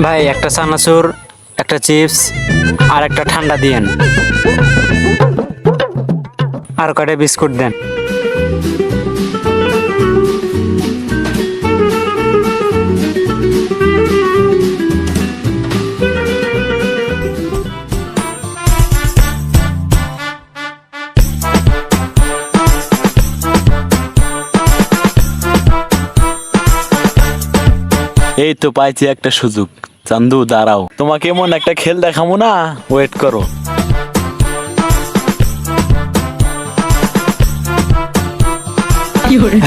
ভাই একটা চানাচুর, একটা চিপস আর একটা ঠান্ডা দিয়েন, আর কয়টা বিস্কুট দেন। এই তো পাইছি একটা সুযোগ। চান্দু দাঁড়াও, তোমাকে এমন একটা খেল দেখাবো না, ওয়েট করো।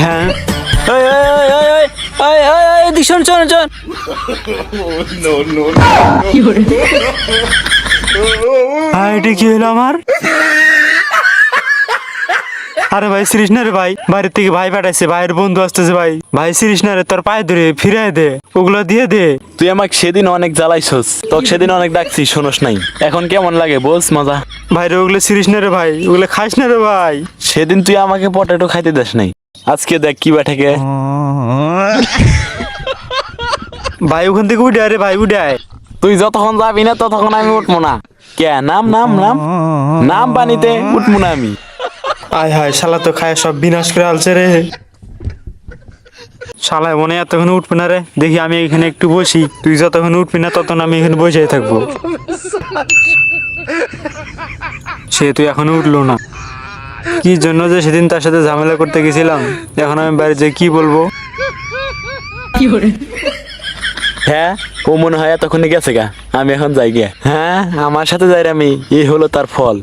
হ্যাঁ ওই ওই ওই ওই ওই ওই ওই ওই এদিক শোন শোন শোন। ভাই এটা কি হলো আমার? আরে ভাই সিরিস না রে ভাই, বাড়ির থেকে ভাই পাঠাইছে, ভাইয়ের বন্ধু আসতেছে ভাই। ভাই সিরিস না রে, তোর পায়ে ধরে ফিরাই দে, ওগুলো দিয়ে দে। তুই আমাকে সেদিন অনেক জ্বালাইছস, তোকে সেদিন অনেক ডাকছি, শোনস নাই। এখন কেমন লাগে বলস মজা? ভাই রে ওগুলো সিরিস না রে ভাই, ওগুলো খাস না রে ভাই। সেদিন তুই আমাকে পটেটো খাইতে দেস নাই, আজকে দেখ কি বেঠাকে। ভাই ওখান থেকে উঠে আরে ভাই উঠে আয়। তুই যতক্ষণ যাবি না ততক্ষণ আমি উঠবো না। কে নাম নাম নাম নাম পানিতে উঠবো না আমি। আয় হায়, শালা তো খায় সব বিনাশ করে আলছে রে। শালায় মনে হয় এতক্ষণ উঠবে না রে। দেখি আমি এখানে একটু বসি, তুই যতক্ষণ উঠবি না ততক্ষণ আমি এখানে বসেই থাকবো। সে তুই এখনো উঠলো না, কি জন্য যে সেদিন তার সাথে ঝামেলা করতে গেছিলাম। এখন আমি বাড়ি যে কি বলবো। হ্যাঁ, ও মনে হয় এতক্ষণে গেছে গা, আমি এখন যাই গিয়া। হ্যাঁ, আমার সাথে যাই রে আমি, এই হলো তার ফল।